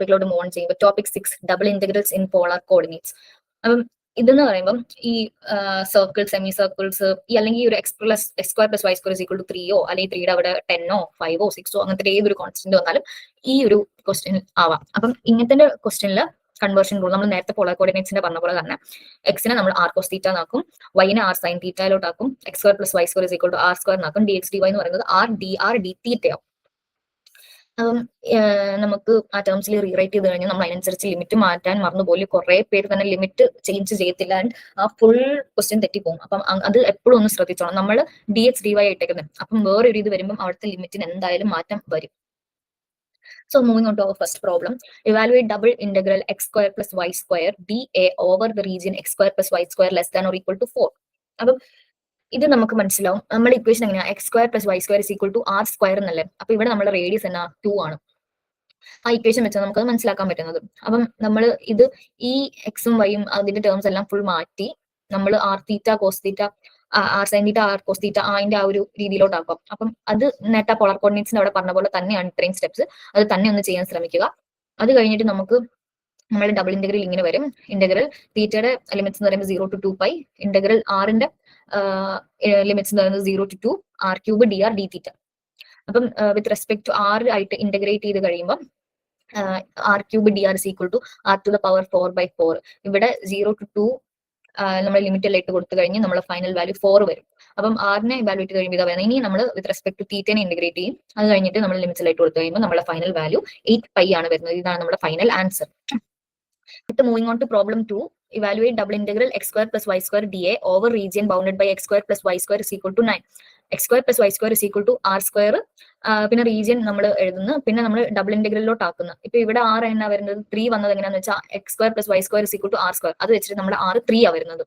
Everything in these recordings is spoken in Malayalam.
ടോപ്പിക്കിലോട്ട് മൂവ് ഓൺ ചെയ്യുമ്പോൾ topic 6 double integrals in polar coordinates. അപ്പം ഇതെന്ന് പറയുമ്പോൾ ഈ സർക്കിൾസ്, സെമി സർക്കിൾസ്, ഈ അല്ലെങ്കിൽ ഒരു X square plus Y square is equal to 3 അല്ലെങ്കിൽ 3യുടെ അവിടെ 10 5 6 അങ്ങനത്തെ ഏതൊരു കോൺസ്റ്റന്റ് വന്നാലും ഈ ഒരു ക്വസ്റ്റ്യൻ ആവാം. അപ്പം ഇങ്ങനത്തെ ക്വസ്റ്റ്യനിൽ കൺവേർഷൻ റൂൾ നമ്മൾ നേരത്തെ പോളാർ കോർഡിനേറ്റ്സിന്റെ പറഞ്ഞ പോലെ തന്നെ എക്സിനെ നമ്മൾ ആർ കോസ് തീറ്റ എന്നാക്കും, വൈനെ ആർ സൈൻ തീറ്റയിലോട്ടാക്കും, x square plus Y square is equal to R square എന്നാക്കും, ഡി എക്സ് ഡി വൈ എന്ന് പറയുന്നത് ആർ ഡി തീറ്റയാവും. അപ്പം നമുക്ക് ആ ടേംസിൽ റീറൈറ്റ് ചെയ്ത് കഴിഞ്ഞാൽ നമ്മൾ അതിനനുസരിച്ച് ലിമിറ്റ് മാറ്റാൻ മറന്നുപോലെ കുറെ പേര് തന്നെ ലിമിറ്റ് ചേഞ്ച് ചെയ്യത്തില്ല ആൻഡ് ആ ഫുൾ ക്വസ്റ്റ്യൻ തെറ്റിപ്പോകും. അപ്പം അത് എപ്പോഴും ഒന്ന് ശ്രദ്ധിച്ചോണം. നമ്മൾ ഡി എക്സ് ഡി വൈ ഇട്ടേക്കുന്നത്, അപ്പം വേറൊരു ഇത് വരുമ്പോൾ അവിടുത്തെ ലിമിറ്റിന് എന്തായാലും മാറ്റം വരും. So moving on to our first problem, evaluate double integral x square plus y square dA over the region x square plus y square less than or equal to 4. അപ്പം ഇത് നമുക്ക് മനസ്സിലാവും. നമ്മുടെ ഇക്വേഷൻ എങ്ങനെയാ, X square plus Y square is equal to R square എന്നല്ലേ. അപ്പൊ ഇവിടെ നമ്മുടെ റേഡിയസ് എന്നാ 2 ആണ്. ആ ഇക്വേഷൻ വെച്ചാൽ നമുക്കത് മനസ്സിലാക്കാൻ പറ്റുന്നത്. അപ്പം നമ്മൾ ഇത് ഈ എക്സും വൈയും അതിന്റെ ടേംസ് എല്ലാം ഫുൾ മാറ്റി നമ്മൾ R theta cos theta R sine theta R cos theta അതിന്റെ ആ ഒരു രീതിയിലോട്ടാക്കാം. അപ്പം അത് നേരത്തെ പോളാർ കോർഡിനേറ്റ്സിന് അവിടെ പറഞ്ഞ പോലെ തന്നെയാണ് ഇത്രയും സ്റ്റെപ്സ്. അത് തന്നെ ഒന്ന് ചെയ്യാൻ ശ്രമിക്കുക. അത് കഴിഞ്ഞിട്ട് നമുക്ക് നമ്മുടെ ഡബിൾ ഇന്റഗ്രൽ ഇങ്ങനെ വരും. ഇന്റഗ്രൽ തീറ്റയുടെ ലിമിറ്റ്സ് എന്ന് പറയുമ്പോൾ 0 to 2π, ഇന്റഗ്രൽ ആറിന്റെ ലിമിറ്റ്സ് എന്ന് പറയുന്നത് 0 to 2 r cube d r d theta. അപ്പം വിത്ത് റെസ്പെക്ട് ടു ആർ ആയിട്ട് ഇന്റഗ്രേറ്റ് ചെയ്ത് കഴിയുമ്പോൾ r cube d r is equal to r to the power 4/4. ഇവിടെ 0 to 2 നമ്മൾ ലിമിറ്റ് എല്ലാം ഇട്ട് കൊടുത്തു കഴിഞ്ഞ് നമ്മളെ ഫൈനൽ വാല്യൂ 4 വരും. അപ്പം ആറിനെ ഇവാലുവേറ്റ് ചെയ്ത് കഴിയുമ്പോൾ ഇതാ വരുന്നത്. ഇനി നമ്മൾ വിത്ത് റെസ്പെക്ട് ടു തീറ്റനെ ഇന്റഗ്രേറ്റ് ചെയ്യും. അത് കഴിഞ്ഞിട്ട് നമ്മൾ ലിമിറ്റ്സ് എല്ലാം ഇട്ട് കൊടുത്തു കഴിയുമ്പോൾ നമ്മുടെ ഫൈനൽ വാല്യൂ 8π ആണ് വരുന്നത്. ഇതാണ് നമ്മുടെ final answer. Moving on to problem 2, evaluate double integral x square plus y square dA over region bounded by x square plus y square is equal to 9. x square plus y square is equal to r square. പിന്നെ റീജിയൻ നമ്മൾ എഴുതുന്നു, പിന്നെ നമ്മൾ ഡബിൾ ഇന്റഗ്രലിലോട്ട് ആക്കുന്നു. ഇപ്പൊ ഇവിടെ ആർ എന്നാ വരുന്നത്, 3 വന്നത് എങ്ങനെയാന്ന് വെച്ചാൽ X square plus Y square is equal to R square. അത് വെച്ചിട്ട് നമ്മുടെ ആർ 3 ആ വരുന്നത്.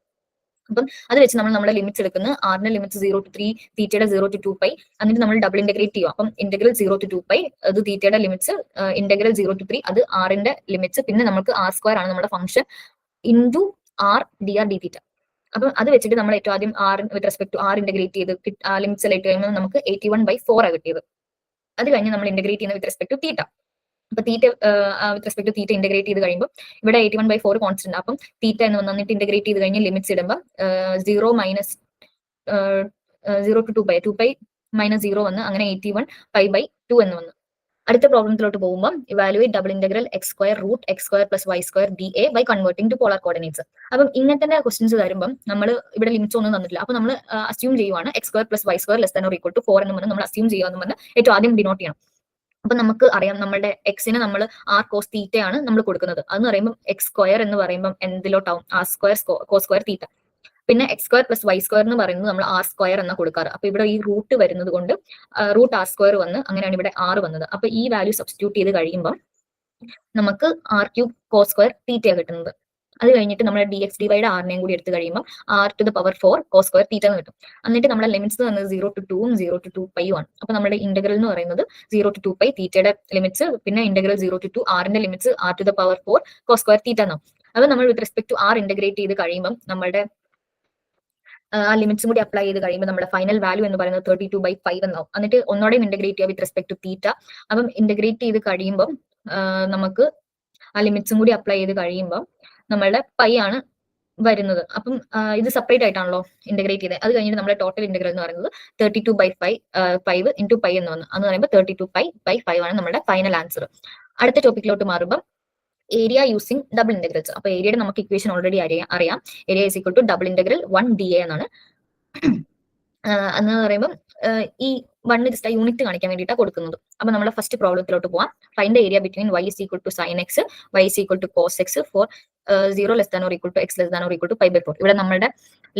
അപ്പം അത് വെച്ച് നമ്മൾ നമ്മുടെ ലിമിറ്റ്സ് എടുക്കുന്നത്, ആറിന്റെ ലിമിറ്റ്സ് 0 to 3, തീറ്റയുടെ 0 to 2π, എന്നിട്ട് നമ്മൾ ഡബിൾ ഇന്റഗ്രേറ്റ് ചെയ്യും. അപ്പം ഇന്റഗ്രൽ 0 to 2π അത് തീറ്റയുടെ ലിമിറ്റ്സ്, ഇന്റഗ്രൽ 0 to 3 അത് ആറിന്റെ ലിമിറ്റ്സ്, പിന്നെ നമുക്ക് ആർ സ്ക്വയർ ആണ് നമ്മുടെ function into r d r d theta. അപ്പം അത് വെച്ചിട്ട് നമ്മൾ ഏറ്റവും ആദ്യം r with respect to r integrate ചെയ്ത് ലിമിറ്റ്സ് എല്ലാം ഇട്ട് കഴിയുമ്പോൾ നമുക്ക് 81/4 ആണ് കിട്ടിയത്. അത് കഴിഞ്ഞ് നമ്മൾ ഇന്റഗ്രേറ്റ് ചെയ്യുന്ന വിത്ത് റെസ്പെക്ട് ടു തീറ്റ. അപ്പൊ theta with respect to theta integrate ചെയ്ത് കഴിയുമ്പോൾ ഇവിടെ 81/4 കോൺസ്റ്റന്റ്. അപ്പം തീറ്റ എന്ന് വന്നിട്ട് ഇന്റഗ്രേറ്റ് ചെയ്ത് കഴിഞ്ഞ് ലിമിറ്റ്സ് ഇടുമ്പോൾ 0 to 2π മൈനസ് 0 വന്ന് അങ്ങനെ 81π/2 എന്ന് വന്നു. അടുത്ത പ്രോബ്ലത്തിലോട്ട് പോകുമ്പോൾ evaluate double integral x square root x square plus Y square d A by converting to polar coordinates. അപ്പം ഇങ്ങനത്തെ ക്വസ്റ്റൻസ് തരുമ്പോൾ നമ്മൾ ഇവിടെ ലിമിറ്റ്സ് ഒന്നും തന്നിട്ടില്ല. അപ്പൊ നമ്മൾ അസ്യൂം ചെയ്യുവാണ് x square plus Y square less than or equal to 4 എന്ന് പറഞ്ഞ് നമ്മൾ അസ്യൂം ചെയ്യാമെന്ന് പറഞ്ഞ് ഏറ്റവും ആദ്യം ഡിനോട്ട് ചെയ്യണം. അപ്പൊ നമുക്ക് അറിയാം നമ്മുടെ എക്സിന് നമ്മൾ ആർ കോസ് തീറ്റയാണ് നമ്മൾ കൊടുക്കുന്നത്. അതെന്ന് പറയുമ്പോൾ എക്സ് സ്ക്വയർ എന്ന് പറയുമ്പോൾ എന്തിലോട്ടാവും, r square cos square theta. പിന്നെ x square plus Y square എന്ന് പറയുന്നത് നമ്മൾ ആർ സ്ക്വയർ എന്ന കൊടുക്കാറ്. അപ്പൊ ഇവിടെ ഈ റൂട്ട് വരുന്നത് കൊണ്ട് റൂട്ട് ആർ സ്ക്വയർ വന്ന് അങ്ങനെയാണ് ഇവിടെ ആർ വന്നത്. അപ്പൊ ഈ വാല്യൂ സബ്സ്റ്റിറ്റ്യൂട്ട് ചെയ്ത് കഴിയുമ്പോൾ നമുക്ക് ആർ ക്യൂബ് കോസ് സ്ക്വയർ തീറ്റയാണ് കിട്ടുന്നത്. അത് കഴിഞ്ഞിട്ട് നമ്മുടെ ഡി എക്സ് ഡി വൈയുടെ ആറിനെയും കൂടി എടുത്ത് കഴിയുമ്പോൾ r to the power 4 cos square theta എന്ന് കിട്ടും. എന്നിട്ട് നമ്മുടെ ലിമിറ്റ്സ് വന്നത് 0 to 2 0 to 2π ആണ്. അപ്പൊ നമ്മുടെ ഇന്റഗ്രൽ എന്ന് പറയുന്നത് 0 to 2π തീറ്റയുടെ ലിമിറ്റ്സ്, പിന്നെ ഇന്റഗ്രൽ 0 to 2 ആറിന്റെ limits r to the power 4 cos square theta എന്നാവും. അപ്പൊ നമ്മൾ with respect to r integrate ചെയ്ത് കഴിയുമ്പോൾ നമ്മുടെ ആ ലിമിറ്റ്സും കൂടി അപ്ലൈ ചെയ്ത് കഴിയുമ്പോൾ നമ്മുടെ ഫൈനൽ വാല്യൂ എന്ന് പറയുന്നത് 32/5 എന്നാവും. എന്നിട്ട് ഒന്നോടെയും ഇന്റഗ്രേറ്റ് ചെയ്യുക വിത്ത് റെസ്പെക്ട് ടു തീറ്റ. അപ്പം ഇന്റഗ്രേറ്റ് ചെയ്ത് കഴിയുമ്പോൾ നമുക്ക് ആ ലിമിറ്റ്സും കൂടി അപ്ലൈ ചെയ്ത് കഴിയുമ്പോൾ നമ്മളുടെ പൈ ആണ് വരുന്നത്. അപ്പം ഇത് സെപ്പറേറ്റ് ആയിട്ടാണല്ലോ ഇന്റഗ്രേറ്റ് ചെയ്തത്. അത് കഴിഞ്ഞിട്ട് നമ്മുടെ ടോട്ടൽ ഇന്റഗ്രൽ എന്ന് പറയുന്നത് 32/5 ഇൻറ്റു പൈ എന്ന് വന്നു. എന്ന് പറയുമ്പോൾ 32π/5 ആണ് നമ്മുടെ ഫൈനൽ ആൻസർ. അടുത്ത ടോപ്പിക്കിലോട്ട് മാറുമ്പോൾ ഏരിയ യൂസിങ് ഡബിൾ ഇന്റഗ്രൽസ്. അപ്പൊ ഏരിയയുടെ നമുക്ക് ഇക്വേഷൻ ഓൾറെഡി അറിയാം. Area is equal to double integral 1dA എന്നാണ്. എന്ന് പറയുമ്പോൾ ഈ 1 ജസ്റ്റ് യൂണിറ്റ് കാണിക്കാൻ വേണ്ടിയിട്ടാണ് കൊടുക്കുന്നത്. അപ്പൊ നമ്മൾ ഫസ്റ്റ് പ്രോബ്ലത്തിലോട്ട് പോവാം. Find area between y is equal to sin x, y is equal to cos x for 0 less than or equal to x less than or equal to π/4. ഇവിടെ നമ്മുടെ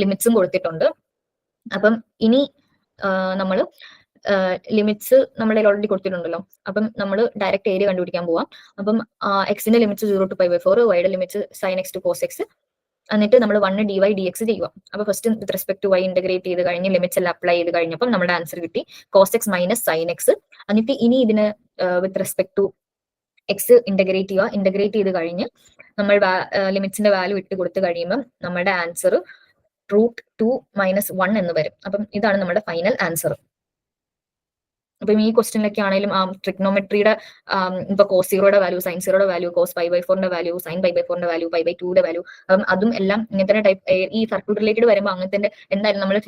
ലിമിറ്റ്സും കൊടുത്തിട്ടുണ്ട്. അപ്പം ഇനി നമ്മൾ ലിമിറ്റ്സ് നമ്മുടെ ഓൾറെഡി കൊടുത്തിട്ടുണ്ടല്ലോ. അപ്പം നമ്മൾ ഡയറക്റ്റ് ഏരിയ കണ്ടുപിടിക്കാൻ പോവാം. അപ്പം എക്സിന്റെ ലിമിറ്റ്സ് 0 to π/4, വൈയുടെ limits sin x to cos x, എന്നിട്ട് നമ്മൾ 1 dy dx ചെയ്യുക. അപ്പൊ first with respect to y integrate ചെയ്ത് കഴിഞ്ഞ് ലിമിറ്റ്സ് എല്ലാം അപ്ലൈ ചെയ്ത് കഴിഞ്ഞപ്പോൾ നമ്മുടെ ആൻസർ കിട്ടി cos x minus sin x. എന്നിട്ട് ഇനി ഇതിന് with respect to x integrate ചെയ്യുക. ഇന്റഗ്രേറ്റ് ചെയ്ത് കഴിഞ്ഞ് നമ്മൾ ലിമിറ്റ്സിന്റെ വാല്യൂ ഇട്ട് കൊടുത്ത് കഴിയുമ്പോൾ നമ്മുടെ ആൻസർ √2 - 1 എന്ന് വരും. അപ്പം ഇതാണ് നമ്മുടെ ഫൈനൽ ആൻസർ. അപ്പം ഈ ക്വസ്റ്റ്യനിലൊക്കെ ആണെങ്കിലും ട്രിഗ്നോമെട്രിയുടെ ഇപ്പൊ കോസ് സീറോയുടെ വാല്യൂ, സൈൻ സീറോയുടെ വാല്യൂ, കോസ് പൈ ബൈ ഫോറിന്റെ വാല്യൂ, സൈൻ പൈ ബൈ ഫോറിന്റെ വാല്യൂ, പൈ ബൈ ടൂയുടെ വാല്യൂ, അതും എല്ലാം ഇങ്ങനത്തെ ടൈപ്പ് ഈ സർക്യൂട്ട് റിലേറ്റഡ് വരുമ്പോൾ അങ്ങനത്തെ എന്തായാലും നമ്മൾ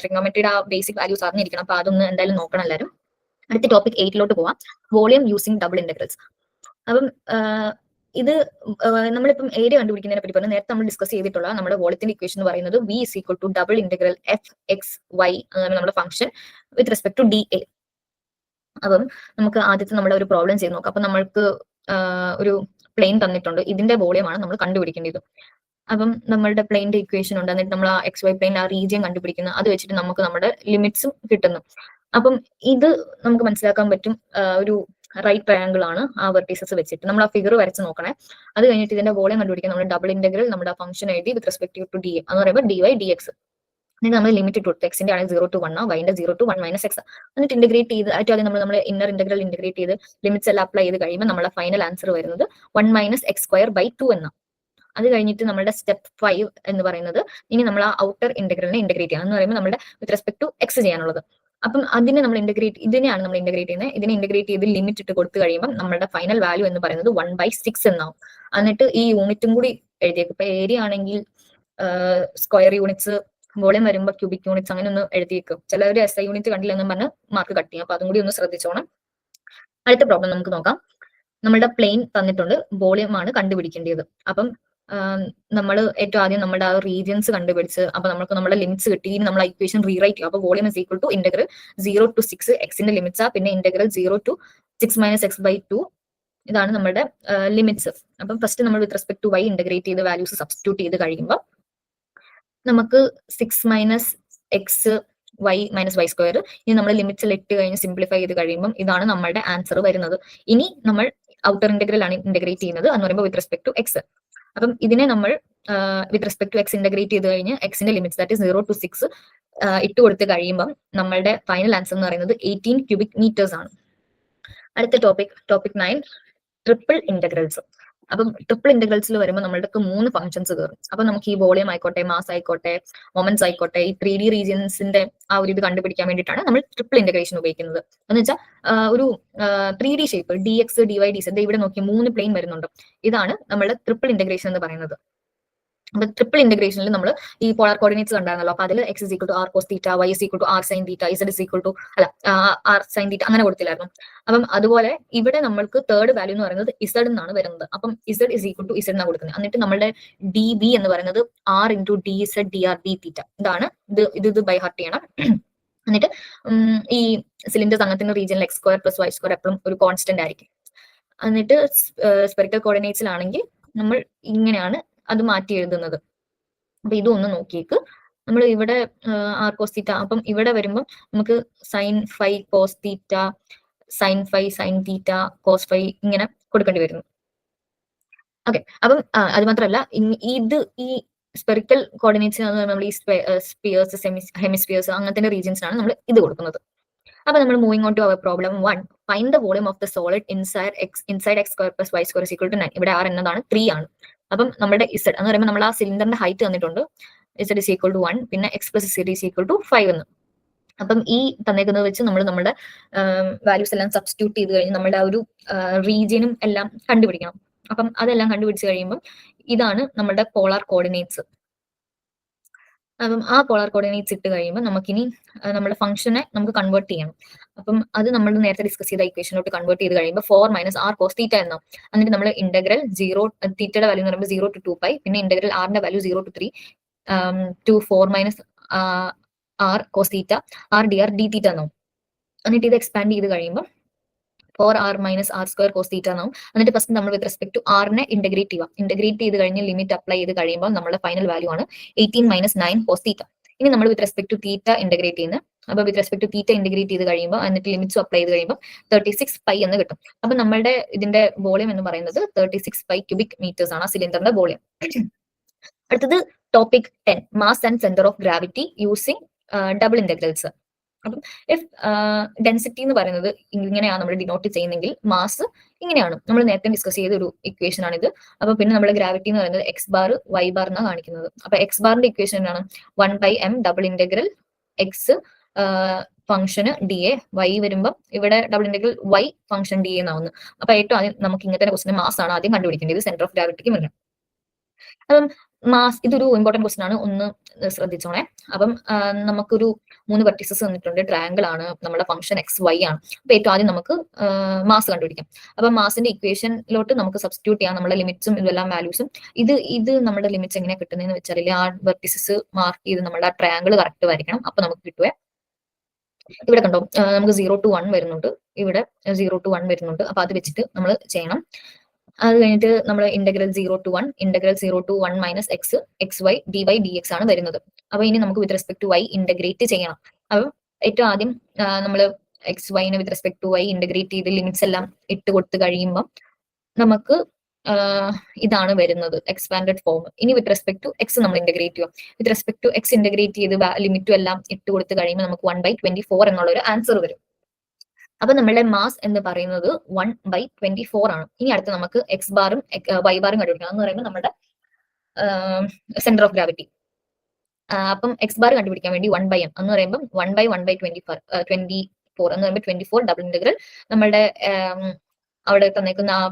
ട്രിഗ്നോമെട്രിയുടെ ആ ബേസിക് വാല്യൂസ് അറിഞ്ഞിരിക്കണം. അപ്പൊ അതൊന്ന് എന്തായാലും നോക്കണം എല്ലാവരും. അടുത്ത ടോപ്പിക് 8 പോവാം. Volume using double integrals. അപ്പം ഇത് നമ്മളിപ്പം ഏരിയ കണ്ടുപിടിക്കുന്നതിനെ പറ്റി പറഞ്ഞു. നേരത്തെ നമ്മൾ ഡിസ്കസ് ചെയ്തിട്ടുള്ള നമ്മുടെ വോളിയത്തിന്റെ ഇക്വേഷൻ എന്ന് പറയുന്നത് v is equal to double integral f x y എന്നാണ് നമ്മുടെ function with respect to d A. അപ്പം നമുക്ക് ആദ്യത്തെ നമ്മുടെ ഒരു പ്രോബ്ലം ചെയ്ത് നോക്കാം. അപ്പൊ നമ്മൾക്ക് ഒരു പ്ലെയിൻ തന്നിട്ടുണ്ട്, ഇതിന്റെ വോളിയമാണ് നമ്മൾ കണ്ടുപിടിക്കേണ്ടത്. അപ്പം നമ്മളുടെ പ്ലെയിന്റെ ഇക്വേഷൻ ഉണ്ട്, എന്നിട്ട് നമ്മൾ ആ എക്സ് വൈ പ്ലെയിൻ ആ റീജിയൻ കണ്ടുപിടിക്കുന്നു, അത് വെച്ചിട്ട് നമുക്ക് നമ്മുടെ ലിമിറ്റ്സും കിട്ടുന്നു. അപ്പം ഇത് നമുക്ക് മനസ്സിലാക്കാൻ പറ്റും ഒരു റൈറ്റ് ട്രയാങ്കിൾ ആണ് ആ വെർട്ടീസസ് വെച്ചിട്ട്. നമ്മൾ ആ ഫിഗർ വരച്ച് നോക്കണേ. അത് കഴിഞ്ഞിട്ട് ഇതിന്റെ വോളിയം കണ്ടുപിടിക്കാൻ നമ്മൾ ഡബിൾ ഇന്റഗ്രൽ നമ്മുടെ ഫംഗ്ഷൻ എഴുതി with respect to d A എന്ന് പറയുമ്പോൾ ഡി വൈ ഡി എക്സ്. എന്നിട്ട് നമ്മൾ ലിമിറ്റ് ഇട്ട് കൊടുത്തു, എക്സിന്റെ ആണെങ്കിൽ 0 to 1 വൈന്റെ 0 to 1 മൈനസ് എക്സ്. എന്നിട്ട് ഇന്റഗ്രേറ്റ് ചെയ്ത് ആദ്യം നമ്മൾ ഇന്നർ ഇന്റഗ്രൽ ഇന്റഗ്രേറ്റ് ചെയ്ത് ലിമിറ്റ്സ് എല്ലാം അപ്ലൈ ചെയ്ത് കഴിയുമ്പോൾ നമ്മുടെ ഫൈനൽ ആൻസർ വരുന്നത് 1 മൈനസ് എക്സ് സ്ക്വയർ ബൈ 2 എന്ന. അത് കഴിഞ്ഞിട്ട് നമ്മുടെ സ്റ്റെപ്പ് 5 എന്ന് പറയുന്നത് ഇനി നമ്മൾ ആ ഔട്ടർ ഇന്റഗ്രലിനെ ഇന്റഗ്രേറ്റ് ചെയ്യണം എന്ന് പറയുമ്പോൾ നമ്മുടെ വിത്ത് റെസ്പെക്ട് ടു എക്സ് ചെയ്യാനുള്ളത്. അപ്പം അതിനെ നമ്മൾ ഇതിനെയാണ് നമ്മൾ ഇന്റഗ്രേറ്റ് ചെയ്യുന്നത്. ഇതിനെ ഇന്റഗ്രേറ്റ് ചെയ്ത് ലിമിറ്റ് ഇട്ട് കൊടുത്തു കഴിയുമ്പോൾ നമ്മുടെ ഫൈനൽ വാല്യൂ എന്ന് പറയുന്നത് 1/6 എന്നാവും. എന്നിട്ട് ഈ യൂണിറ്റും കൂടി എഴുതിയേക്കും. ഇപ്പൊ ഏരിയ ആണെങ്കിൽ സ്ക്വയർ യൂണിറ്റ്സ്, വോളിയം വരുമ്പോൾ ക്യൂബിക് യൂണിറ്റ്സ്, അങ്ങനെ ഒന്ന് എഴുതിയേക്കും. ചിലവർ SI യൂണിറ്റ് കണ്ടില്ല എന്ന് പറഞ്ഞ് മാർക്ക് കട്ട് ചെയ്യും. അപ്പൊ അതും കൂടി ഒന്ന് ശ്രദ്ധിച്ചോണം. അടുത്ത പ്രോബ്ലം നമുക്ക് നോക്കാം. നമ്മുടെ പ്ലെയിൻ തന്നിട്ടുണ്ട്, വോളിയം ആണ് കണ്ടുപിടിക്കേണ്ടത്. അപ്പം നമ്മൾ ഏറ്റവും ആദ്യം നമ്മുടെ ആ റീജിയൻസ് കണ്ടുപിടിച്ച് അപ്പൊ നമുക്ക് നമ്മുടെ ലിമിറ്റ്സ് കിട്ടി. ഇനി നമ്മൾ ഇക്വേഷൻ റീറൈറ്റ് ചെയ്യും. അപ്പൊ volume is equal to integral 0 to 6 എക്സിന്റെ ലിമിറ്റ്സ് ആ, പിന്നെ integral 0 to 6 minus x by 2 ഇതാണ് നമ്മുടെ ലിമിറ്റ്സ്. അപ്പം ഫസ്റ്റ് നമ്മൾ with respect to y integrate ചെയ്ത് വാല്യൂസ് സബ്സ്റ്റിറ്റ്യൂട്ട് ചെയ്ത് കഴിയുമ്പോൾ നമുക്ക് 6 minus x y minus y square. ഇനി നമ്മൾ ലിമിറ്റ്സിൽ ഇട്ട് കഴിഞ്ഞ് സിംപ്ലിഫൈ ചെയ്ത് കഴിയുമ്പോൾ ഇതാണ് നമ്മുടെ ആൻസർ വരുന്നത്. ഇനി നമ്മൾ ഔട്ടർ ഇന്റഗ്രൽ ആണ് ഇന്റഗ്രേറ്റ് ചെയ്യുന്നത് എന്ന് പറയുമ്പോൾ വിത്ത് റെസ്പെക്ട് ടു എക്സ്. അപ്പം ഇതിനെ നമ്മൾ with respect to x integrate ചെയ്ത് കഴിഞ്ഞ് എക്സിന്റെ ലിമിറ്റ്സ് ദാറ്റ് 0 to 6 ഇട്ട് കൊടുത്ത് കഴിയുമ്പോൾ നമ്മളുടെ ഫൈനൽ ആൻസർ എന്ന് പറയുന്നത് 18 ക്യൂബിക് മീറ്റേഴ്സ് ആണ്. അടുത്ത ടോപ്പിക് 9 ട്രിപ്പിൾ ഇന്റഗ്രൽസ്. അപ്പം ട്രിപ്പിൾ ഇന്റഗ്രൽസിൽ വരുമ്പോൾ നമ്മൾക്ക് 3 ഫംഗ്ഷൻസ് കയറും. അപ്പൊ നമുക്ക് ഈ വോളിയം ആയിക്കോട്ടെ, മാസ് ആയിക്കോട്ടെ, മൊമെന്റ്സ് ആയിക്കോട്ടെ, ഈ 3D റീജിയൻസിന്റെ ആ ഒരു ഇത് കണ്ടുപിടിക്കാൻ വേണ്ടിയിട്ടാണ് നമ്മൾ ട്രിപ്പിൾ ഇന്റഗ്രേഷൻ ഉപയോഗിക്കുന്നത്. എന്ന് വെച്ചാൽ ഒരു 3D shape d x d y d z ഇവിടെ നോക്കി 3 പ്ലെയിൻ വരുന്നുണ്ട്. ഇതാണ് നമ്മുടെ ട്രിപ്പിൾ ഇന്റഗ്രേഷൻ എന്ന് പറയുന്നത്. അപ്പൊ ട്രിപ്പിൾ ഇന്റഗ്രേഷനിൽ നമ്മൾ ഈ പോളാർ കോർഡിനേറ്റ്സ് കണ്ടായിരുന്നല്ലോ. അപ്പൊ അതിൽ x is equal to r cos theta, y is equal to r sine theta, z is equal to r sine theta അങ്ങനെ കൊടുത്തില്ലായിരുന്നു. അപ്പം അതുപോലെ ഇവിടെ നമ്മൾക്ക് തേർഡ് വാല്യൂ എന്ന് പറയുന്നത് ഇസഡ് എന്നാണ് വരുന്നത്. അപ്പം z is equal to z എന്നാണ് കൊടുക്കുന്നത്. എന്നിട്ട് നമ്മുടെ ഡി ബി എന്ന് പറയുന്നത് r into d z d r d theta. ഇതാണ് ഇത് ബൈ ഹാർട്ട് ചെയ്യണം. എന്നിട്ട് ഈ സിലിണ്ടേഴ്സ് അങ്ങനത്തെ റീജിയനിൽ x square plus Y square എപ്പോഴും ഒരു കോൺസ്റ്റന്റ് ആയിരിക്കും. എന്നിട്ട് സ്പെറിക്കൽ കോർഡിനേറ്റ്സിലാണെങ്കിൽ നമ്മൾ ഇങ്ങനെയാണ് അത് മാറ്റി എഴുതുന്നത്. അപ്പൊ ഇതൊന്ന് നോക്കിയേക്ക്. നമ്മൾ ഇവിടെ ആർ കോസ് തീറ്റ, അപ്പം ഇവിടെ വരുമ്പോൾ നമുക്ക് sine phi cos theta, sine phi sine theta, cos phi ഇങ്ങനെ കൊടുക്കേണ്ടി വരുന്നു. ഓക്കെ, അപ്പം അത് മാത്രമല്ല ഈ സ്പെറിക്കൽ കോർഡിനേറ്റ്സ് നമ്മൾ ഈ സ്പിയേഴ്സ് ഹെമിസ്ഫിയേഴ്സ് അങ്ങനത്തെ റീജിയൻസിനാണ് നമ്മൾ ഇത് കൊടുക്കുന്നത്. അപ്പൊ നമ്മൾ moving on to our problem 1. Find the volume of the solid inside x square plus Y square equal to 9. ഇവിടെ ആർ എന്നതാണ് 3 ആണ്. അപ്പം നമ്മുടെ ഇസഡ് എന്ന് പറയുമ്പോൾ നമ്മൾ ആ സിലിണ്ടറിന്റെ ഹൈറ്റ് തന്നിട്ടുണ്ട്, ഇസഡ് ഇസ് ഈക്വൽ ടു 1, പിന്നെ x plus z is equal to 5 എന്ന്. അപ്പം ഈ തന്നേക്കുന്നത് വെച്ച് നമ്മൾ നമ്മുടെ വാല്യൂസ് എല്ലാം സബ്സ്റ്റിറ്റ്യൂട്ട് ചെയ്ത് കഴിഞ്ഞ് നമ്മുടെ ആ ഒരു റീജിയനും എല്ലാം കണ്ടുപിടിക്കണം. അപ്പം അതെല്ലാം കണ്ടുപിടിച്ച് കഴിയുമ്പോൾ ഇതാണ് നമ്മുടെ പോളാർ കോർഡിനേറ്റ്സ്. അപ്പം ആ പോളാർ കോർഡിനേറ്റ്സ് ഇട്ട് കഴിയുമ്പോൾ നമുക്കിനി നമ്മുടെ ഫംഗ്ഷനെ നമുക്ക് കൺവേർട്ട് ചെയ്യണം. അപ്പം അത് നമ്മൾ നേരത്തെ ഡിസ്കസ് ചെയ്ത ഇക്വേഷനിലോട്ട് കൺവേർട്ട് ചെയ്ത് കഴിയുമ്പോൾ 4 മൈനസ് ആർ കോസ് തീറ്റ എന്നാവും. എന്നിട്ട് നമ്മൾ ഇന്റഗ്രൽ 0 തീറ്റയുടെ വാല്യൂ എന്ന് പറയുമ്പോൾ 0 to 2π, പിന്നെ ഇന്റഗ്രൽ ആറിന്റെ value 0 to 3 to 4 minus r cos theta r d r d theta എന്നാവും. എന്നിട്ട് ഇത് എക്സ്പാൻഡ് ചെയ്ത് കഴിയുമ്പോൾ 4r minus r square cos theta എന്നാവും. എന്നിട്ട് ഫസ്റ്റ് നമ്മൾ വിത്ത് റെസ്പെക്ട് ടു ആറിനെ ഇന്റഗ്രേറ്റ് ചെയ്യുക. ഇന്റഗ്രേറ്റ് ചെയ്ത് കഴിഞ്ഞ് ലിമിറ്റ് അപ്ലൈ ചെയ്ത് കഴിയുമ്പോൾ നമ്മുടെ ഫൈനൽ വാല്യൂ ആണ് 18 മൈനസ് 9 കോസ് തീറ്റ. ഇനി നമ്മൾ with respect to theta integrate ചെയ്യുന്നത്. അപ്പൊ with respect to theta integrate ചെയ്ത് കഴിയുമ്പോൾ എന്നിട്ട് ലിമിറ്റ്സ് അപ്ലൈ ചെയ്ത് കഴിയുമ്പോൾ 36π എന്ന് കിട്ടും. അപ്പൊ നമ്മുടെ ഇതിന്റെ വോളിയം എന്ന് പറയുന്നത് 36π ക്യൂബിക് മീറ്റേഴ്സ് ആണ് സിലിണ്ടറിന്റെ വോളിയം. അടുത്തത് topic 10 mass and centre of gravity using double integrals. അപ്പം ഇഫ് ഡെൻസിറ്റി എന്ന് പറയുന്നത് ഇങ്ങനെയാണ് നമ്മൾ ഡിനോട്ട് ചെയ്യുന്നെങ്കിൽ മാസ് ഇങ്ങനെയാണ്. നമ്മൾ നേരത്തെ ഡിസ്കസ് ചെയ്ത ഒരു ഇക്വേഷൻ ആണിത്. അപ്പൊ പിന്നെ നമ്മുടെ ഗ്രാവിറ്റി എന്ന് പറയുന്നത് എക്സ് ബാർ വൈ ബാർ എന്നാണ് കാണിക്കുന്നത്. അപ്പൊ എക്സ് ബാറിന്റെ ഇക്വേഷൻ ആണ് 1/m ഡബിൾ ഇന്റഗ്രൽ എക്സ് ഫംഗ്ഷന് ഡി എ, വൈ വരുമ്പം ഇവിടെ double integral y function d എന്നാവുന്നു. അപ്പൊ ഏറ്റവും ആദ്യം നമുക്ക് ഇങ്ങനത്തെ ക്വസ്റ്റിന് മാസ് ആണ് ആദ്യം കണ്ടുപിടിക്കേണ്ടത് സെന്റർ ഓഫ് ഗ്രാവിറ്റിക്ക് മുന്നേ. അപ്പം മാസ് ഇതൊരു ഇമ്പോർട്ടന്റ് ക്വസ്റ്റൻ ആണ്, ഒന്ന് ശ്രദ്ധിച്ചോണേ. അപ്പം നമുക്കൊരു 3 വെർട്ടിസസ് തന്നിട്ടുണ്ട്, ട്രയാങ്കിൾ ആണ്, നമ്മുടെ ഫംഗ്ഷൻ എക്സ് വൈ ആണ്. അപ്പൊ ഏറ്റവും ആദ്യം നമുക്ക് മാസ് കണ്ടുപിടിക്കാം. അപ്പൊ മാസിന്റെ ഇക്വേഷനിലോട്ട് നമുക്ക് സബ്സ്റ്റിറ്റ്യൂട്ട് ചെയ്യാം നമ്മുടെ ലിമിറ്റ്സും ഇതെല്ലാം വാല്യൂസും. ഇത് നമ്മുടെ ലിമിറ്റ്സ് എങ്ങനെ കിട്ടുന്നതെന്ന് വെച്ചാൽ ആ വെർട്ടിസസ് മാർക്ക് ചെയ്ത് നമ്മുടെ ട്രയാങ്കിൾ കറക്റ്റ് വരയ്ക്കണം. അപ്പൊ നമുക്ക് കിട്ടുവേ. ഇവിടെ കണ്ടോ, നമുക്ക് 0 to 1 വരുന്നുണ്ട്, ഇവിടെ 0 to 1 വരുന്നുണ്ട്. അപ്പൊ അത് വെച്ചിട്ട് നമ്മൾ ചെയ്യണം. അത് കഴിഞ്ഞിട്ട് നമ്മൾ integral 0 to 1 integral 0 to 1 minus x x y d y d x ആണ് വരുന്നത്. അപ്പൊ ഇനി നമുക്ക് with respect to y integrate ചെയ്യണം. അപ്പം ഏറ്റവും ആദ്യം നമ്മൾ എക്സ് വൈനെ with respect to y integrate ചെയ്ത് ലിമിറ്റ്സ് എല്ലാം ഇട്ട് കൊടുത്ത് കഴിയുമ്പോൾ നമുക്ക് ഇതാണ് വരുന്നത് എക്സ്പാൻഡഡ് ഫോം. ഇനി വിത്ത് റെസ്പെക്ട് ടു എക്സ് നമ്മൾ ഇന്റഗ്രേറ്റ് ചെയ്യുക. With respect to x integrate ചെയ്ത് ലിമിറ്റും എല്ലാം ഇട്ട് കൊടുത്ത് കഴിയുമ്പോൾ നമുക്ക് 1/24 എന്നുള്ള ഒരു ആൻസർ വരും. അപ്പൊ നമ്മളുടെ മാസ് എന്ന് പറയുന്നത് 1/24 ആണ്. ഇനി അടുത്ത് നമുക്ക് എക്സ് ബാറും വൈ ബാറും കണ്ടുപിടിക്കണം എന്ന് പറയുമ്പോൾ നമ്മുടെ സെന്റർ ഓഫ് ഗ്രാവിറ്റി. അപ്പം എക്സ് ബാർ കണ്ടുപിടിക്കാൻ വേണ്ടി 1/m എന്ന് പറയുമ്പോൾ 1/1/24 എന്ന് പറയുമ്പോൾ 24 ഡബിൾ ഇന്റഗ്രൽ നമ്മളുടെ അവിടെ തന്നേക്കുന്ന ആ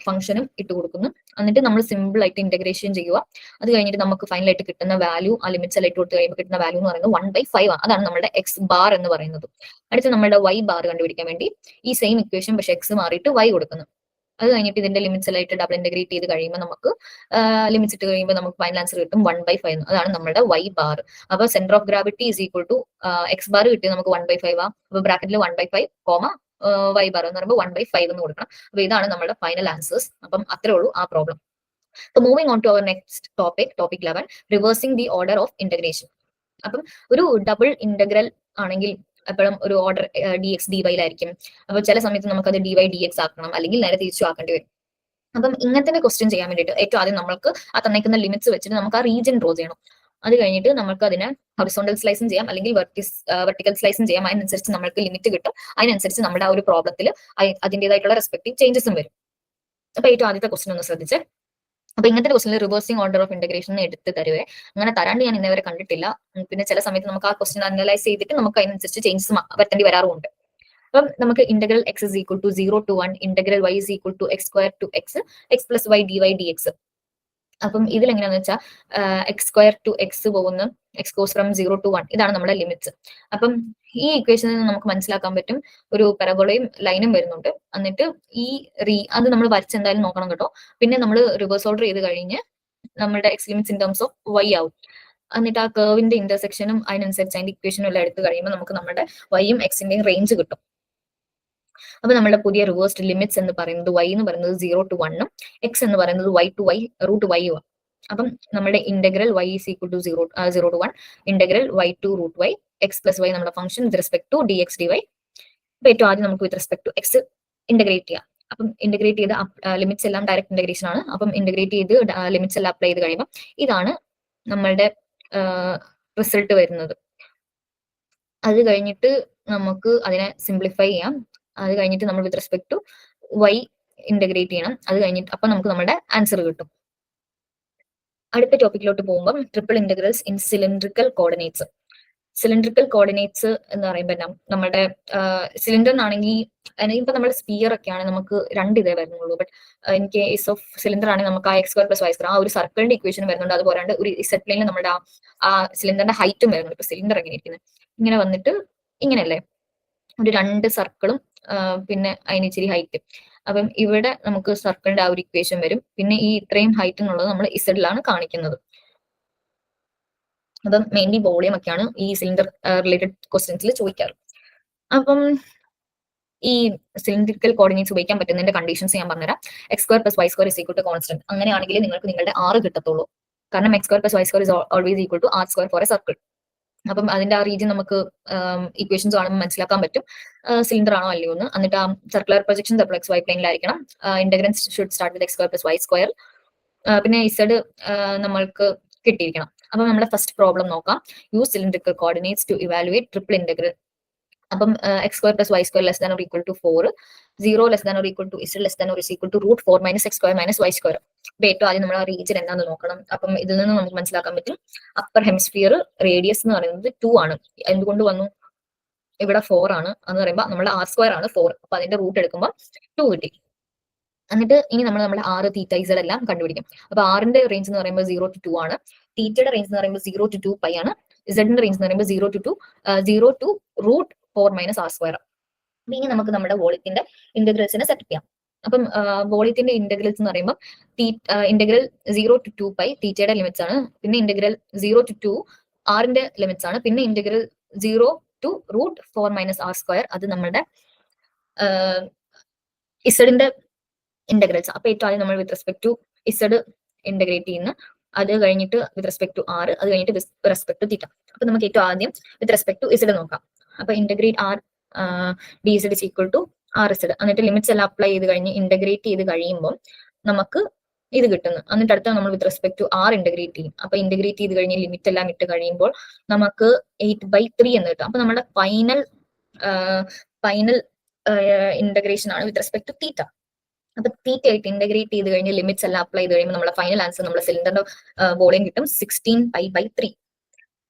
ഫംഗ്ഷനും ഇട്ട് കൊടുക്കുന്നു. എന്നിട്ട് നമ്മൾ സിമ്പിൾ ആയിട്ട് ഇന്റഗ്രേഷൻ ചെയ്യുക. അത് കഴിഞ്ഞിട്ട് നമുക്ക് ഫൈനൽ ആയിട്ട് കിട്ടുന്ന വാല്യൂ ആ ലിമിറ്റ്സ് എല്ലാം ഇട്ട് കൊടുത്ത് കഴിയുമ്പോൾ കിട്ടുന്ന വാല്യൂ എന്ന് പറയുന്നത് 1/5 ആണ്. അതാണ് നമ്മുടെ എക്സ് ബാർ എന്ന് പറയുന്നത്. അടുത്ത് നമ്മുടെ വൈ ബാർ കണ്ടുപിടിക്കാൻ വേണ്ടി ഈ സെയിം ഇക്വേഷൻ പക്ഷെ എക്സ് മാറിയിട്ട് വൈ കൊടുക്കുന്നു. അത് കഴിഞ്ഞിട്ട് ഇതിന്റെ ലിമിറ്റ്സ് എല്ലാം ഇട്ട് ഡബിൾ ഇന്റഗ്രേറ്റ് ചെയ്ത് കഴിയുമ്പോൾ നമുക്ക് ലിമിറ്റ്സ് ഇട്ട് കഴിയുമ്പോൾ നമുക്ക് ഫൈനൽ ആൻസർ കിട്ടും 1/5. അതാണ് നമ്മുടെ വൈ ബാർ. അപ്പൊ centre of gravity is equal to x bar കിട്ടി നമുക്ക് 1/5 ആ. അപ്പൊ ബ്രാക്കറ്റിൽ 1/5 കോമ വൈ ബാർ എന്ന് പറയുമ്പോൾ 1/5 എന്ന് കൊടുക്കണം. അപ്പൊ ഇതാണ് നമ്മുടെ ഫൈനൽ ആൻസേഴ്സ്. അപ്പം അത്രേ ഉള്ളൂ ആ problem. So moving on to our next topic 11, reversing the order of integration. അപ്പം ഒരു ഡബിൾ ഇന്റഗ്രൽ ആണെങ്കിൽ എപ്പോഴും ഒരു ഓർഡർ ഡി എക്സ് ഡി വൈയിലായിരിക്കും. അപ്പൊ ചില സമയത്ത് നമുക്ക് അത് ഡി വൈ ഡി എക്സ് ആക്കണം, അല്ലെങ്കിൽ നേരെ തിരിച്ചു ആക്കേണ്ടി വരും. അപ്പം ഇങ്ങനത്തെ ക്വസ്റ്റ്യൻ ചെയ്യാൻ വേണ്ടിയിട്ട് ഏറ്റവും ആദ്യം നമുക്ക് ആ തന്നേക്കുന്ന ലിമിറ്റ്സ് വെച്ചിട്ട് നമുക്ക് ആ റീജിയൻ ഡ്രോ ചെയ്യണം. അത് കഴിഞ്ഞിട്ട് നമുക്ക് അതിനെ ഹൊറിസോണ്ടൽ സ്ലൈസും ചെയ്യാം, അല്ലെങ്കിൽ വെർട്ടിക്കൽ സ്ലൈസും ചെയ്യാം. അതിനനുസരിച്ച് നമുക്ക് ലിമിറ്റ് കിട്ടും. അതിനനുസരിച്ച് നമ്മുടെ ആ ഒരു പ്രോബ്ലത്തിൽ അതിൻ്റെതായിട്ടുള്ള റെസ്പെക്റ്റീവ് ചേഞ്ചസും വരും. അപ്പൊ ഏറ്റവും ആദ്യത്തെ ക്വസ്റ്റ്യൻ ഒന്ന് ശ്രദ്ധിച്ച്. അപ്പൊ ഇങ്ങനത്തെ ക്വസ്റ്റ്യനിൽ റിവേഴ്സിംഗ് ഓർഡർ ഓഫ് ഇന്റഗ്രേഷൻ എടുത്ത് തരുവേ. അങ്ങനെ തരാണ്ട് ഞാൻ ഇന്നേവരെ കണ്ടിട്ടില്ല. പിന്നെ ചില സമയത്ത് നമുക്ക് ആ ക്വസ്റ്റ്യൻ അനലൈസ് ചെയ്തിട്ട് നമുക്ക് അതിനനുസരിച്ച് ചേഞ്ചസ് വരുത്തേണ്ടി വരാറുമുണ്ട്. അപ്പം നമുക്ക് integral x is equal to 0 to 1 integral y is equal to x square to x x plus y d y d x. അപ്പം ഇതിൽ എങ്ങനെയാന്ന് വെച്ചാൽ എക്സ് സ്ക്വയർ ടു എക്സ് പോകുന്ന എക്സ് ഗോസ് ഫ്രം 0 to 1 ഇതാണ് നമ്മുടെ ലിമിറ്റ്സ്. അപ്പം ഈ ഇക്വേഷനിൽ നിന്ന് നമുക്ക് മനസ്സിലാക്കാൻ പറ്റും ഒരു പരബോളയും ലൈനും വരുന്നുണ്ട്. എന്നിട്ട് അത് നമ്മൾ വരച്ച് എന്തായാലും നോക്കണം കേട്ടോ. പിന്നെ നമ്മൾ റിവേഴ്സ് ഓർഡർ ചെയ്ത് കഴിഞ്ഞ് നമ്മുടെ x limits in terms of y ആവും. എന്നിട്ട് ആ കർവിന്റെ ഇന്റർസെക്ഷനും അതിനനുസരിച്ച് അതിന്റെ ഇക്വേഷനും എല്ലാം എടുത്ത് കഴിയുമ്പോൾ നമുക്ക് നമ്മുടെ വൈയും എക്സിന്റെയും റേഞ്ച് കിട്ടും. അപ്പൊ നമ്മുടെ പുതിയ റിവേഴ്സ്ഡ് ലിമിറ്റ്സ് എന്ന് പറയുന്നത് വൈ എന്ന് പറയുന്നത് 0 to 1 ഉം എക്സ് എന്ന് പറയുന്നത് y to y root y ഉം. അപ്പം നമ്മുടെ integral y is equal to 0 to 1 integral y to root y x plus y നമ്മുടെ function with respect to d x d y. അപ്പൊ ഏറ്റവും ആദ്യം നമുക്ക് with respect to x integrate ചെയ്യാം. അപ്പം ഇന്റഗ്രേറ്റ് ചെയ്ത് ലിമിറ്റ്സ് എല്ലാം ഡയറക്റ്റ് ഇന്റഗ്രേഷൻ ആണ്. അപ്പം ഇന്റഗ്രേറ്റ് ചെയ്ത് ലിമിറ്റ്സ് എല്ലാം അപ്ലൈ ചെയ്ത് കഴിയുമ്പോൾ ഇതാണ് നമ്മളുടെ റിസൾട്ട് വരുന്നത്. അത് കഴിഞ്ഞിട്ട് നമുക്ക് അതിനെ സിംപ്ലിഫൈ ചെയ്യാം. അത് കഴിഞ്ഞിട്ട് നമ്മൾ with respect to y integrate ചെയ്യണം. അത് കഴിഞ്ഞിട്ട് അപ്പൊ നമുക്ക് നമ്മുടെ ആൻസർ കിട്ടും. അടുത്ത ടോപ്പിക്കിലോട്ട് പോകുമ്പോൾ triple integrals in cylindrical coordinates. Cylindrical coordinates എന്ന് പറയുമ്പോൾ നമ്മുടെ സിലിണ്ടറിനാണെങ്കിൽ ഇപ്പൊ നമ്മുടെ സ്പിയർ ഒക്കെയാണ് നമുക്ക് ഇതേ വരുന്നുള്ളൂ. But in case of cylinder ആണെങ്കിൽ നമുക്ക് ആ x square plus Y square ആ ഒരു സർക്കിളിന്റെ ഇക്വേഷൻ വരുന്നുണ്ട്. അതുപോലാണ്ട് ഒരു സെറ്റ് പ്ലെയിനിൽ നമ്മുടെ ആ സിലിണ്ടറിന്റെ ഹൈറ്റും വരുന്നുണ്ട്. ഇപ്പൊ സിലിണ്ടർ എങ്ങനെ ഇരിക്കുന്നത് ഇങ്ങനെ വന്നിട്ട് ഇങ്ങനെയല്ലേ, ഒരു 2 സർക്കിളും പിന്നെ അതിന് ഇച്ചിരി ഹൈറ്റ്. അപ്പം ഇവിടെ നമുക്ക് സർക്കിളിന്റെ ആ ഒരു ഇക്വേഷൻ വരും. പിന്നെ ഈ ഇത്രയും ഹൈറ്റ് എന്നുള്ളത് നമ്മൾ ഇസഡിലാണ് കാണിക്കുന്നത്. അപ്പം മെയിൻലി വോളിയം ഒക്കെയാണ് ഈ സിലിണ്ടർ റിലേറ്റഡ് ക്വസ്റ്റ്യൻസിൽ ചോദിക്കാറ്. അപ്പം ഈ സിലിണ്ടറിക്കൽ കോർഡിനേറ്റ്സ് ഉപയോഗിക്കാൻ പറ്റുന്നതിന്റെ കണ്ടീഷൻസ് ഞാൻ പറഞ്ഞുതരാം. X square plus Y square is equal to constant. അങ്ങനെയാണെങ്കിൽ നിങ്ങൾക്ക് നിങ്ങളുടെ R കിട്ടത്തുള്ളൂ. കാരണം x square plus Y square is always equal to R square for a circle. അപ്പം അതിന്റെ ആ റീജിയൻ നമുക്ക് ഇക്വേഷൻസ് കാണുമ്പോൾ മനസ്സിലാക്കാൻ പറ്റും സിലിണ്ടർ ആണോ അല്ലയോ എന്ന്. എന്നിട്ട് ആ സർക്കുലർ പ്രൊജക്ഷൻ എക്സ് വൈ പ്ലെയിനിലായിരിക്കണം. Integrands should start with x square plus Y square. പിന്നെ ഇസഡ് നമ്മൾക്ക് കിട്ടിയിരിക്കണം. അപ്പൊ നമ്മുടെ ഫസ്റ്റ് പ്രോബ്ലം നോക്കാം. Use cylindrical coordinates to evaluate triple integral. അപ്പം x square plus Y square less than or equal to 4, 0 less than or equal to z less than or equal to root 4 minus x square minus y square. അപ്പൊ ഏറ്റവും ആദ്യം നമ്മൾ ആ റീജിയൻ എന്താണെന്ന് നോക്കണം. അപ്പം ഇതിൽ നിന്ന് നമുക്ക് മനസ്സിലാക്കാൻ പറ്റും അപ്പർ ഹെമിസ്ഫിയർ റേഡിയസ് എന്ന് പറയുന്നത് 2 ആണ്. എന്തുകൊണ്ട് വന്നു? ഇവിടെ 4 ആണ് എന്ന് പറയുമ്പോൾ നമ്മുടെ ആർ സ്ക്വയർ ആണ് 4. അപ്പൊ അതിന്റെ റൂട്ട് എടുക്കുമ്പോൾ 2 കിട്ടി. എന്നിട്ട് ഇനി നമ്മുടെ ആറ് തീറ്റ ഇസഡ് എല്ലാം കണ്ടുപിടിക്കും. അപ്പൊ ആറിന്റെ റേഞ്ച് എന്ന് പറയുമ്പോൾ 0 to 2 ആണ്. തീറ്റയുടെ റേഞ്ച് എന്ന് പറയുമ്പോൾ 0 to 2 പൈ ആണ്. ഇസഡിന്റെ റേഞ്ച് എന്ന് പറയുമ്പോൾ 0 to root 4 minus r square. ഇനി നമുക്ക് നമ്മുടെ വോളിയത്തിന്റെ ഇന്റഗ്രൽസിനെ സെറ്റ് ചെയ്യാം. അപ്പം വോളിയത്തിന്റെ ഇന്റഗ്രൽസ് എന്ന് പറയുമ്പോൾ ഇന്റഗ്രൽ 0 to 2 പൈ തീറ്റയുടെ ലിമിറ്റ്സ് ആണ്. പിന്നെ ഇന്റഗ്രൽ 0 to 2 ആറിന്റെ ലിമിറ്റ്സ് ആണ്. പിന്നെ integral 0 to root 4 minus r square അത് നമ്മുടെ ഇസഡിന്റെ ഇന്റഗ്രൽസ്. അപ്പൊ ഏറ്റവും ആദ്യം നമ്മൾ with respect to z integrate ചെയ്യുന്ന, അത് കഴിഞ്ഞിട്ട് വിത്ത് റെസ്പെക്ട് ടു ആർ, അത് കഴിഞ്ഞിട്ട് വിത്ത് റെസ്പെക്ട് ടു തീറ്റ. അപ്പൊ നമുക്ക് ഏറ്റവും ആദ്യം വിത്ത് റെസ്പെക്ട് ടു ഇസഡ് നോക്കാം. അപ്പൊ integrate r d z is equal to r z. എന്നിട്ട് ലിമിറ്റ്സ് എല്ലാം അപ്ലൈ ചെയ്ത് കഴിഞ്ഞ് ഇന്റഗ്രേറ്റ് ചെയ്ത് കഴിയുമ്പോൾ നമുക്ക് ഇത് കിട്ടുന്നു. എന്നിട്ട് അടുത്ത നമ്മൾ with respect to r integrate ചെയ്യും. അപ്പൊ ഇന്റഗ്രേറ്റ് ചെയ്ത് കഴിഞ്ഞ് ലിമിറ്റ് എല്ലാം ഇട്ട് കഴിയുമ്പോൾ നമുക്ക് 8/3 എന്ന് കിട്ടും. അപ്പൊ നമ്മുടെ ഫൈനൽ ഇന്റഗ്രേഷൻ ആണ് വിത്ത് റെസ്പെക്ട് ടു തീറ്റ. അപ്പൊ തീറ്റ ആയിട്ട് ഇന്റഗ്രേറ്റ് ചെയ്ത് കഴിഞ്ഞ് ലിമിറ്റ്സ് എല്ലാം അപ്ലൈ ചെയ്ത് കഴിയുമ്പോൾ നമ്മുടെ ഫൈനൽ ആൻസർ നമ്മുടെ സിലിണ്ടറിന്റെ വോളിയം കിട്ടും 16π/3.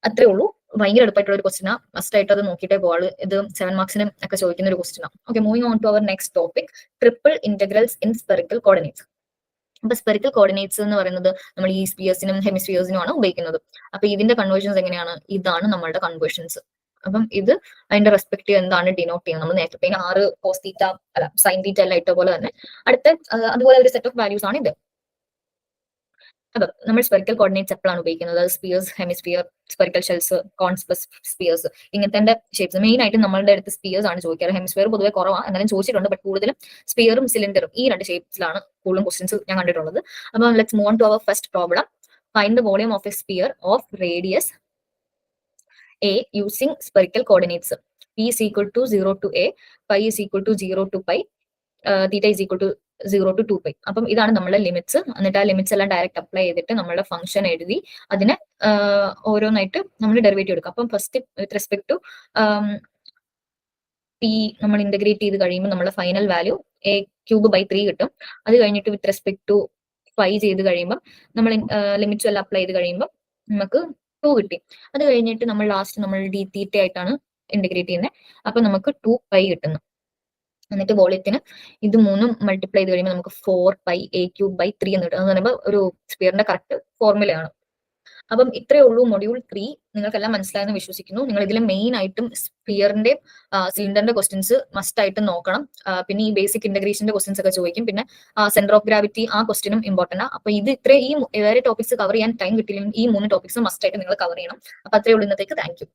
അത്രേ ഉള്ളൂ. ഭയങ്കര എളുപ്പമായിട്ടുള്ള ഒരു ക്വസ്റ്റ്യൻ ആണ്. മസ്റ്റ് ആയിട്ട് അത് നോക്കിയിട്ടേ പോള്. ഇത് 7 മാർക്സിന് ഒക്കെ ചോദിക്കുന്ന ഒരു ക്വസ്റ്റ്യൻ ആണ്. Okay, moving on to our next topic, triple integrals in spherical coordinates. അപ്പൊ സ്പെറിക്കൽ കോർഡിനേറ്റ്സ് എന്ന് പറയുന്നത് നമ്മൾ ഈ സ്പിയേഴ്സിനും ഹെമിസ്ഫിയേഴ്സിനും ആണ് ഉപയോഗിക്കുന്നത്. അപ്പൊ ഇതിന്റെ കൺവേർഷൻസ് എങ്ങനെയാണ്? ഇതാണ് നമ്മളുടെ കൺവേർഷൻസ്. അപ്പം ഇത് അതിന്റെ റെസ്പെക്ട് എന്താണ് ഡിനോട്ട് ചെയ്യുന്നത്? നമ്മൾ നേരത്തെ 6 കോസ് തീറ്റ അല്ല സൈൻ തീറ്റ എല്ലാം ഇട്ട പോലെ തന്നെ അടുത്ത അതുപോലെ ഒരു സെറ്റ് ഓഫ് വാല്യൂസ് ആണ് ഇത്. അപ്പൊ നമ്മൾ സ്പെറിക്കൽ കോർഡിനേറ്റ്സ് എപ്പോഴാണ് ഉപയോഗിക്കുന്നത്? Spheres, hemisphere, spherical shells, cones plus spheres, ഇങ്ങനത്തെ ഷേപ്സ്. മെയിൻ ആയിട്ട് നമ്മളുടെ അടുത്ത് സ്പിയേഴ്സ് ആണ് ചോദിക്കാറ്. ഹെമിസ്ഫിയർ പൊതുവെ കുറവാണ്, എന്നാലും ചോദിച്ചിട്ടുണ്ട്. ബട്ട് കൂടുതലും സ്പിയറും സിലിണ്ടറും ഈ രണ്ട് ഷേപ്സിലാണ് കൂടുതലും ക്വസ്റ്റ്യൻസ് ഞാൻ കണ്ടിട്ടുള്ളത്. അപ്പം let's move on to our first problem. Find the volume of a sphere of radius A using spherical coordinates. P is equal to 0 to A, pi is equal to 0 to pi, theta is equal to 0 to 2 pi. അപ്പം ഇതാണ് നമ്മുടെ ലിമിറ്റ്സ്. എന്നിട്ട് ആ ലിമിറ്റ്സ് എല്ലാം ഡയറക്റ്റ് അപ്ലൈ ചെയ്തിട്ട് നമ്മളുടെ ഫംഗ്ഷൻ എഴുതി അതിനെ ഓരോന്നായിട്ട് നമ്മൾ ഡെറിവേറ്റീവ് എടുക്കും. അപ്പം first with respect to p നമ്മൾ ഇന്റഗ്രേറ്റ് ചെയ്ത് കഴിയുമ്പോൾ നമ്മുടെ ഫൈനൽ വാല്യൂ A³/3 കിട്ടും. അത് കഴിഞ്ഞിട്ട് വിത്ത് റെസ്പെക്ട് ടു ഫൈ ചെയ്ത് കഴിയുമ്പോൾ നമ്മൾ ലിമിറ്റ്സ് എല്ലാം അപ്ലൈ ചെയ്ത് കഴിയുമ്പോൾ നമുക്ക് 2 കിട്ടി. അത് കഴിഞ്ഞിട്ട് നമ്മൾ ലാസ്റ്റ് നമ്മൾ ഡി തീറ്റ ആയിട്ടാണ് ഇന്റഗ്രേറ്റ് ചെയ്യുന്നത്. അപ്പൊ നമുക്ക് 2π കിട്ടുന്നു. എന്നിട്ട് വോളിയത്തിന് ഇത് മൂന്നും മൾട്ടിപ്ലൈ ചെയ്ത് കഴിയുമ്പോൾ നമുക്ക് 4πA³/3 എന്ന് കിട്ടും. എന്ന് പറയുമ്പോൾ ഒരു സ്പിയറിന്റെ കറക്റ്റ് ഫോർമുലയാണ്. അപ്പം ഇത്രയേ ഉള്ളൂ മൊഡ്യൂൾ 3. നിങ്ങൾക്കെല്ലാം മനസ്സിലായെന്ന് വിശ്വസിക്കുന്നു. നിങ്ങൾ ഇതിൽ മെയിൻ ആയിട്ടും സ്പിയറിന്റെ സിലിണ്ടറിന്റെ ക്വസ്റ്റ്യൻസ് മസ്റ്റ് ആയിട്ട് നോക്കണം. പിന്നെ ഈ ബേസിക് ഇന്റഗ്രേഷന്റെ ക്വസ്റ്റ്യൻസ് ഒക്കെ ചോദിക്കും. പിന്നെ സെന്റർ ഓഫ് ഗ്രാവിറ്റി ആ ക്വസ്റ്റ്യനും ഇമ്പോർട്ടന്റ് ആണ്. അപ്പൊ ഇത് ഈ വേറെ ടോപ്പിക്സ് കവർ ചെയ്യാൻ ടൈം കിട്ടിയില്ലെങ്കിൽ ഈ 3 ടോപ്പിക്സ് മസ്റ്റ് ആയിട്ട് നിങ്ങൾ കവർ ചെയ്യണം. അപ്പൊ അത്രയേ ഉള്ളൂ ഇന്നത്തേക്ക്. Thank you.